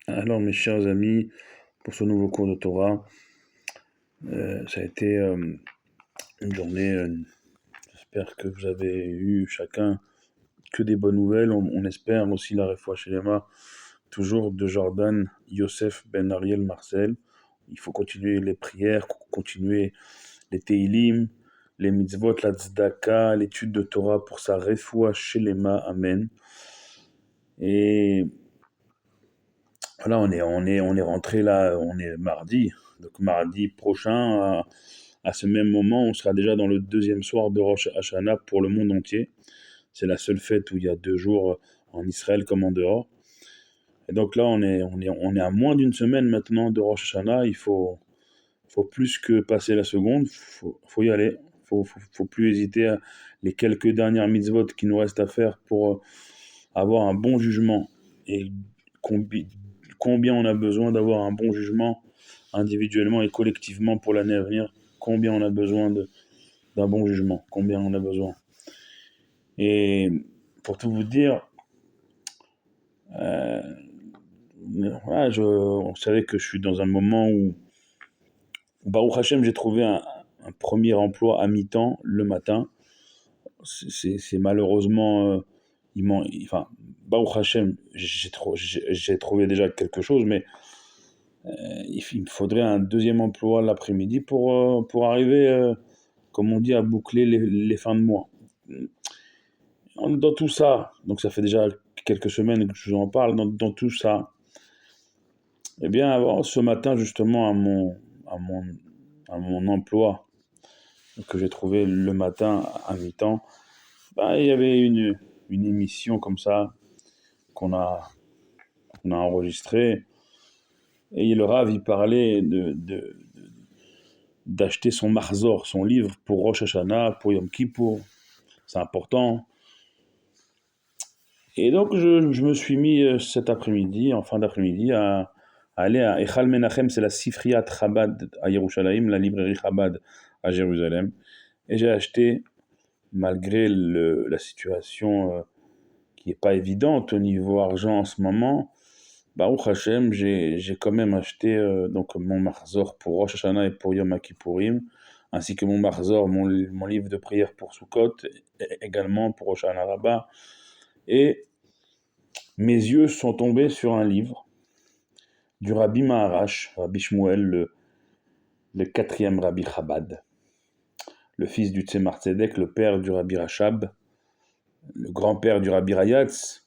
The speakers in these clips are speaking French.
Alors, mes chers amis, pour ce nouveau cours de Torah, ça a été une journée, j'espère que vous avez eu chacun que des bonnes nouvelles. On espère aussi la réfoua shelema, toujours de Jordan Yosef Ben Ariel Marcel. Il faut continuer les prières, continuer les Teilim, les mitzvot, la tzedaka, l'étude de Torah pour sa réfoua shelema. Amen. Et voilà, on est rentré là, on est mardi. Donc mardi prochain, à ce même moment, on sera déjà dans le deuxième soir de Rosh Hashanah pour le monde entier. C'est la seule fête où il y a 2 jours en Israël comme en dehors. Et donc là, on est à moins d'une semaine maintenant de Rosh Hashanah. Il faut plus que passer la seconde. Faut y aller. Faut plus hésiter à les quelques dernières mitzvot qui nous restent à faire pour avoir un bon jugement. Et combien on a besoin d'avoir un bon jugement individuellement et collectivement pour l'année à venir. Combien on a besoin d'un bon jugement. Combien on a besoin. Et pour tout vous dire, voilà, on savait que je suis dans un moment où Baruch Hashem, j'ai trouvé un premier emploi à mi-temps le matin. C'est malheureusement, enfin, Baruch Hashem, j'ai trouvé déjà quelque chose, mais il me faudrait un deuxième emploi l'après-midi pour arriver, comme on dit, à boucler les fins de mois. Dans tout ça, donc ça fait déjà quelques semaines que je vous en parle, dans tout ça, eh bien, avant, ce matin, justement, à mon emploi que j'ai trouvé le matin à mi-temps, il y avait une émission comme ça qu'on a enregistrée, et le Rav, il parlait d'acheter son Marzor, son livre pour Rosh Hashanah, pour Yom Kippour, c'est important. Et donc, je me suis mis cet après-midi, en fin d'après-midi, à aller à Echal Menachem, c'est la Sifriyat Chabad à Yerushalayim, la librairie Chabad à Jérusalem. Et j'ai acheté, malgré la situation qui n'est pas évidente au niveau argent en ce moment, Baruch Hashem, j'ai quand même acheté donc mon Marzor pour Rosh Hashanah et pour Yom Kippourim, ainsi que mon Marzor, mon livre de prière pour Sukkot, également pour Rosh Hashanah Rabbah. Et mes yeux sont tombés sur un livre du Rabbi Maharash, Rabbi Shmuel, le 4e Rabbi Chabad, le fils du Tzemar Tzedek, le père du Rabbi Rachab, le grand-père du Rabbi Rayatz.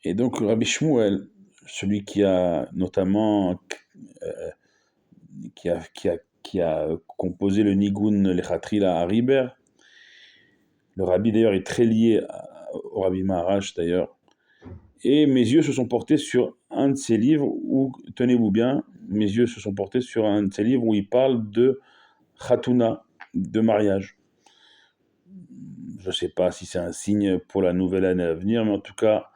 Et donc Rabbi Shmuel, celui qui a notamment qui a composé le Nigun Lechatrila à Riber. Le Rabbi d'ailleurs est très lié au Rabbi Maharash d'ailleurs. Et mes yeux se sont portés sur un de ces livres où, tenez-vous bien, mes yeux se sont portés sur un de ces livres où il parle de Khatuna, de mariage. Je ne sais pas si c'est un signe pour la nouvelle année à venir, mais en tout cas,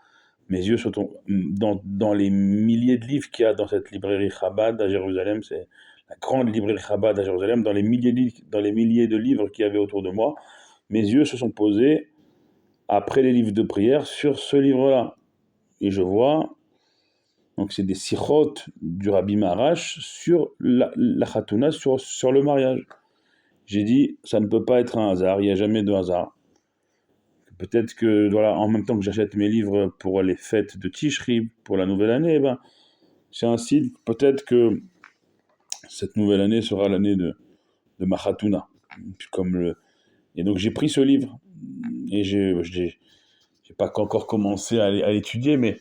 mes yeux sont dans les milliers de livres qu'il y a dans cette librairie Chabad à Jérusalem, c'est la grande librairie Chabad à Jérusalem, dans les milliers de livres qu'il y avait autour de moi, mes yeux se sont posés, après les livres de prière, sur ce livre-là. Et je vois, donc c'est des sichot du Rabbi Maharash sur la Khatuna, sur le mariage. J'ai dit, ça ne peut pas être un hasard, il n'y a jamais de hasard. Peut-être que, voilà, en même temps que j'achète mes livres pour les fêtes de Tishri, pour la nouvelle année, c'est un signe, peut-être que cette nouvelle année sera l'année de ma Khatuna. Et donc j'ai pris ce livre, et j'ai pas encore commencé à l'étudier, mais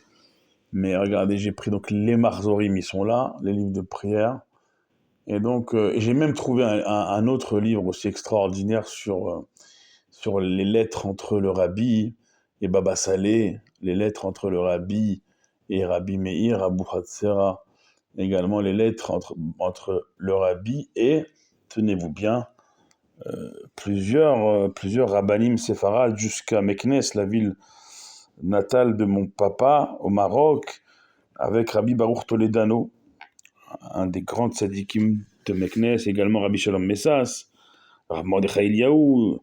regardez, j'ai pris donc les Marzorim, ils sont là, les livres de prière. Et donc, et j'ai même trouvé un autre livre aussi extraordinaire sur les lettres entre le Rabbi et Baba Salé, les lettres entre le Rabbi et Rabbi Meir, Abou Hatzera, également les lettres entre le Rabbi et, tenez-vous bien, plusieurs rabbanim séfarades jusqu'à Meknes, la ville natale de mon papa au Maroc, avec Rabbi Baruch Toledano, un des grands tzadikim de Meknes, également Rabbi Shalom Messas, Rabbi Mordechai Eliaou.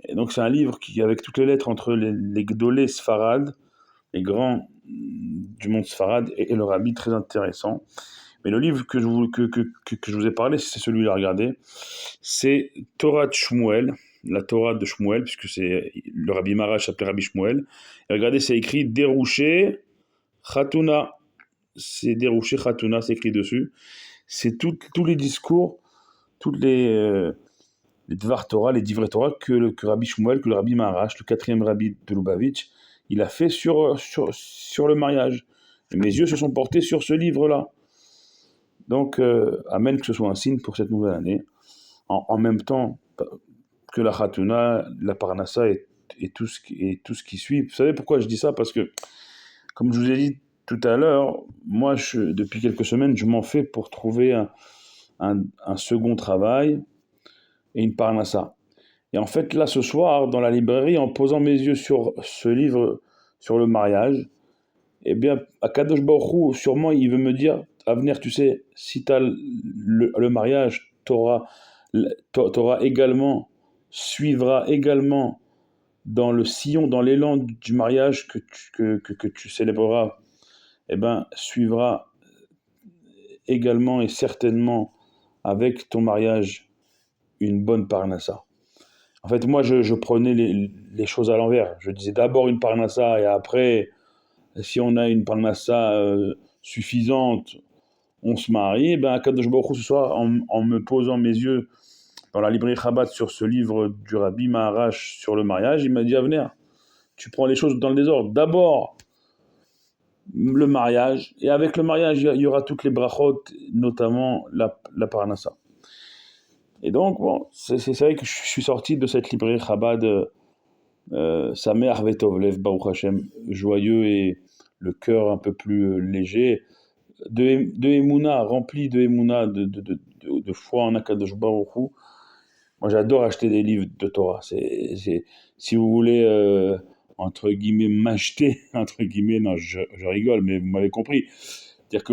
Et donc c'est un livre qui, avec toutes les lettres entre les Gdolé Sfarad, les grands du monde Sfarad et le Rabbi, très intéressant. Mais le livre que je vous ai parlé, c'est celui-là, regardez. C'est Torah de Shmuel, la Torah de Shmuel, puisque c'est le Rabbi Marash s'appelait Rabbi Shmuel. Et regardez, c'est écrit Dérouché Khatuna. C'est Dérouché Khatuna, c'est écrit dessus. C'est tous les discours, toutes les Dvar Torah, les Divrei Torah que Rabbi Shmuel, que le Rabbi Marash, le quatrième Rabbi de Lubavitch, il a fait sur le mariage. Et mes yeux se sont portés sur ce livre-là. Donc, amen, que ce soit un signe pour cette nouvelle année. En même temps que la Khatuna, la Parnassa et tout ce qui suit. Vous savez pourquoi je dis ça? Parce que, comme je vous ai dit tout à l'heure, moi, depuis quelques semaines, je m'en fais pour trouver un second travail et une Parnassa. Et en fait, là, ce soir, dans la librairie, en posant mes yeux sur ce livre sur le mariage, eh bien, Akadosh Baruch Hu, sûrement, il veut me dire, Avner, tu sais, si tu as le mariage, t'auras également, suivra également dans le sillon, dans l'élan du mariage que tu célébreras, eh bien, suivra également et certainement avec ton mariage une bonne parnassa. En fait, moi, je prenais les choses à l'envers. Je disais d'abord une parnassa et après, si on a une parnassa suffisante, on se marie. Et bien, à Kadosh Baruch Hu, ce soir, en me posant mes yeux dans la librairie Chabad sur ce livre du Rabbi Maharash sur le mariage, il m'a dit, Avner, tu prends les choses dans le désordre. D'abord, le mariage, et avec le mariage, il y aura toutes les brachot, notamment la parnassa. Et donc, bon, c'est vrai que je suis sorti de cette librairie Chabad, Samer Vetovlev, Baruch Hashem, joyeux et le cœur un peu plus léger, de Emouna, rempli de Emouna, de foi en Akadosh Baruch Hu. Moi, j'adore acheter des livres de Torah. Si vous voulez, entre guillemets, m'acheter, entre guillemets, non, je rigole, mais vous m'avez compris. C'est-à-dire que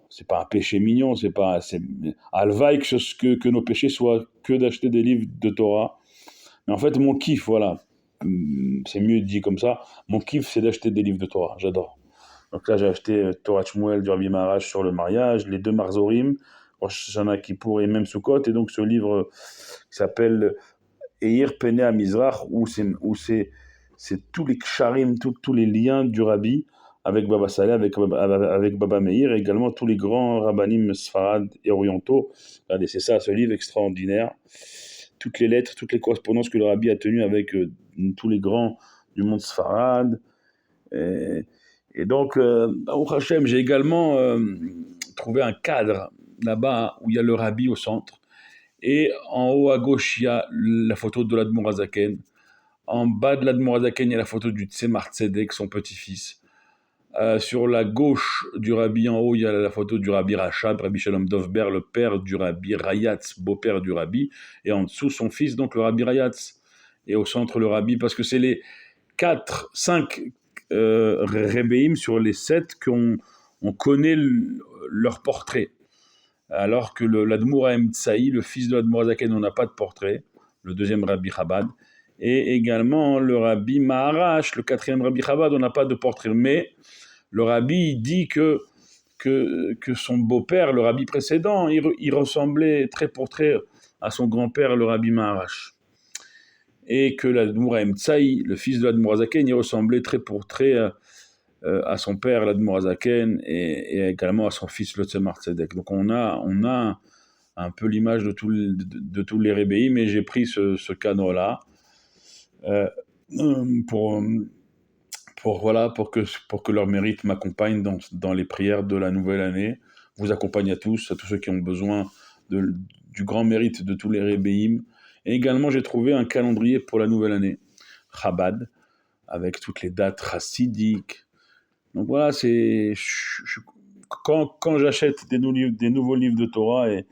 c'est pas un péché mignon, c'est alvaï que nos péchés soient que d'acheter des livres de Torah. Mais en fait, mon kiff, voilà, c'est mieux dit comme ça, mon kiff, c'est d'acheter des livres de Torah. J'adore. Donc là, j'ai acheté Torah Shmuel du Rabbi Maharash sur le mariage, les deux Marzorim, Rosh Hashanah Kippour et même Sukkot, et donc ce livre qui s'appelle Eir Pene Mizrach, où c'est tous les ksharim, tous les liens du Rabbi avec Baba Saleh, avec Baba Meir, et également tous les grands rabbanim sfarad et orientaux. Regardez, c'est ça, ce livre extraordinaire. Toutes les lettres, toutes les correspondances que le Rabbi a tenues avec tous les grands du monde sfarad. Et donc, au Hachem, j'ai également trouvé un cadre là-bas où il y a le Rabbi au centre. Et en haut à gauche, il y a la photo de l'Admour Azaken. En bas de l'Admour Azaken, il y a la photo du Tzemar Tzedek, son petit-fils. Sur la gauche du Rabbi, en haut, il y a la photo du Rabbi Rachab, Rabbi Shalom Dovber, le père du Rabbi Rayatz, beau-père du Rabbi. Et en dessous, son fils, donc le Rabbi Rayatz. Et au centre, le Rabbi, parce que c'est les 5 Rebbeim sur les 7 on connaît leur portrait. Alors que l'Admour Haem Tsaï, le fils de l'Admour Azaken, on n'a pas de portrait, le deuxième Rabbi Chabad, et également le Rabbi Maharash, le quatrième Rabbi Chabad, on n'a pas de portrait, mais le Rabbi dit que son beau-père, le Rabbi précédent, il ressemblait trait pour trait à son grand-père, le Rabbi Maharash, et que l'Admour Haem Tsaï, le fils de l'Admour Azaken, il ressemblait trait pour trait à son père, l'Admour Azaken, et également à son fils, le Tzemar Tzedek. Donc on a un peu l'image de tous les rébéis, mais j'ai pris ce canot-là pour que leur mérite m'accompagne dans les prières de la nouvelle année. Vous accompagne à tous ceux qui ont besoin du grand mérite de tous les rébéim. Et également, j'ai trouvé un calendrier pour la nouvelle année, Chabad, avec toutes les dates chassidiques. Donc voilà, quand j'achète des nouveaux livres de Torah et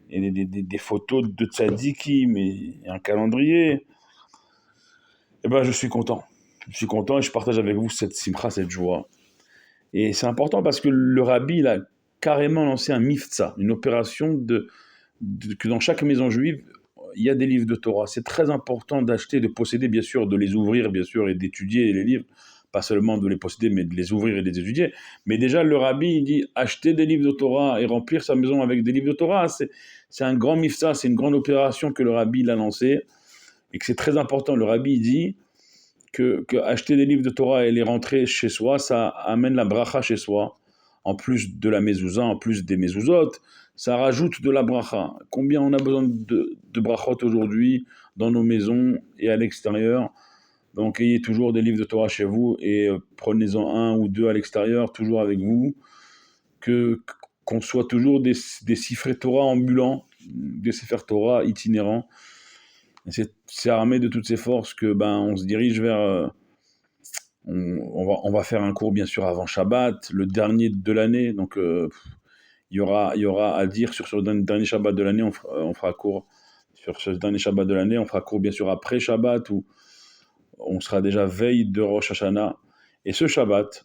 des photos de tzadikim et un calendrier, eh ben je suis content. Je suis content et je partage avec vous cette simcha, cette joie. Et c'est important parce que le Rabbi, il a carrément lancé un miftza, une opération que dans chaque maison juive, il y a des livres de Torah. C'est très important d'acheter, de posséder, bien sûr, de les ouvrir, bien sûr, et d'étudier les livres, pas seulement de les posséder, mais de les ouvrir et de les étudier. Mais déjà, le rabbi, il dit acheter des livres de Torah et remplir sa maison avec des livres de Torah, c'est un grand mifsa, c'est une grande opération que le rabbi l'a lancée et que c'est très important. Le rabbi il dit que acheter des livres de Torah et les rentrer chez soi, ça amène la bracha chez soi, en plus de la mezouza, en plus des mezuzot, ça rajoute de la bracha. Combien on a besoin de brachot aujourd'hui dans nos maisons et à l'extérieur? Donc ayez toujours des livres de Torah chez vous et prenez-en un ou deux à l'extérieur, toujours avec vous, qu'on soit toujours des sifrei Torah ambulants, des sefer Torah itinérants. C'est armé de toutes ces forces que on se dirige vers... on va faire un cours bien sûr avant Shabbat, le dernier de l'année, donc il y aura à dire sur ce dernier Shabbat de l'année, on fera cours sur ce dernier Shabbat de l'année, on fera cours bien sûr après Shabbat, où on sera déjà veille de Rosh Hashanah, et ce Shabbat,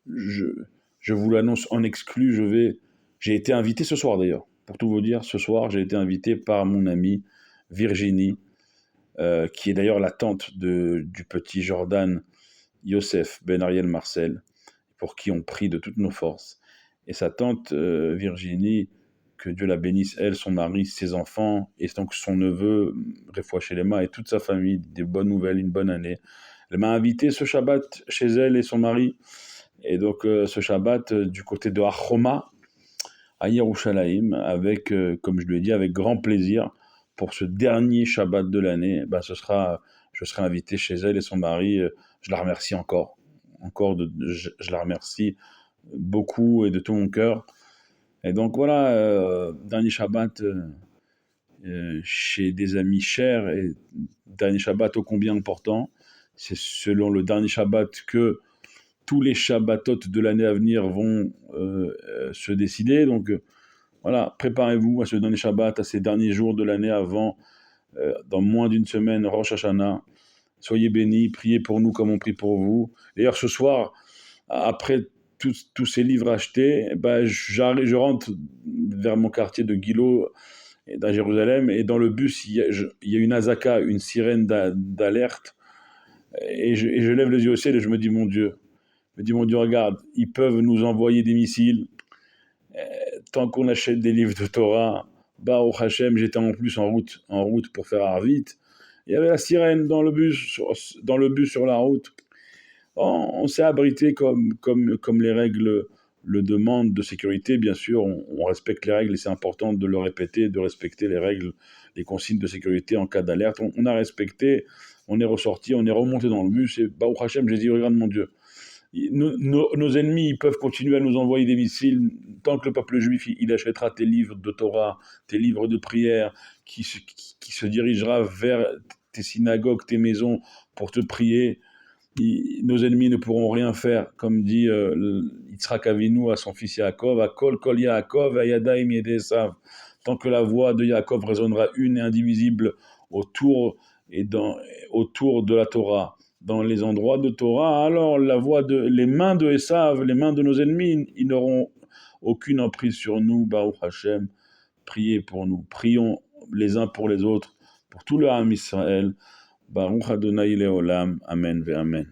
je vous l'annonce en exclu, j'ai été invité ce soir d'ailleurs, pour tout vous dire, ce soir j'ai été invité par mon amie Virginie, qui est d'ailleurs la tante du petit Jordan Yosef Ben Ariel Marcel, pour qui on prie de toutes nos forces. Et sa tante Virginie, que Dieu la bénisse, elle, son mari, ses enfants, et donc son neveu, Refoua Shelema, et toute sa famille, des bonnes nouvelles, une bonne année. Elle m'a invité ce Shabbat chez elle et son mari, et donc ce Shabbat du côté de Achoma, à Yerushalayim, avec, comme je lui ai dit, avec grand plaisir, pour ce dernier Shabbat de l'année, je serai invité chez elle et son mari. Je la remercie encore je la remercie beaucoup et de tout mon cœur. Et donc voilà, dernier Shabbat chez des amis chers et dernier Shabbat ô combien important. C'est selon le dernier Shabbat que tous les Shabbatot de l'année à venir vont se décider. Donc voilà, préparez-vous à ce dernier Shabbat, à ces derniers jours de l'année avant, dans moins d'une semaine, Rosh Hashanah. Soyez bénis, priez pour nous comme on prie pour vous. D'ailleurs, ce soir, après tous ces livres achetés, je rentre vers mon quartier de Guilo, dans Jérusalem, et dans le bus, il y a une azaka, une sirène d'alerte, et je lève les yeux au ciel et je me dis, mon Dieu, regarde, ils peuvent nous envoyer des missiles, tant qu'on achète des livres de Torah, Baruch Hashem, j'étais en plus en route pour faire Arvit. Il y avait la sirène dans le bus sur la route. On s'est abrité comme les règles le demandent de sécurité. Bien sûr, on respecte les règles et c'est important de le répéter, de respecter les règles, les consignes de sécurité en cas d'alerte. On a respecté, on est ressorti, on est remonté dans le bus et Baruch Hashem, j'ai dit, regarde mon Dieu, nos ennemis ils peuvent continuer à nous envoyer des missiles tant que le peuple juif il achètera tes livres de Torah, tes livres de prière, qui se dirigera vers tes synagogues, tes maisons pour te prier. Nos ennemis ne pourront rien faire, comme dit Yitzhak Avinu à son fils Yaakov, Akol Kol Yaakov Ayadaim Yedesav. Tant que la voix de Yaakov résonnera une et indivisible autour de la Torah, dans les endroits de Torah, alors les mains de Esav, les mains de nos ennemis, ils n'auront aucune emprise sur nous. Baruch Hashem, priez pour nous, prions les uns pour les autres, pour tout le Ham Israël. Baruch Adonai Leolam, Amen ve Amen.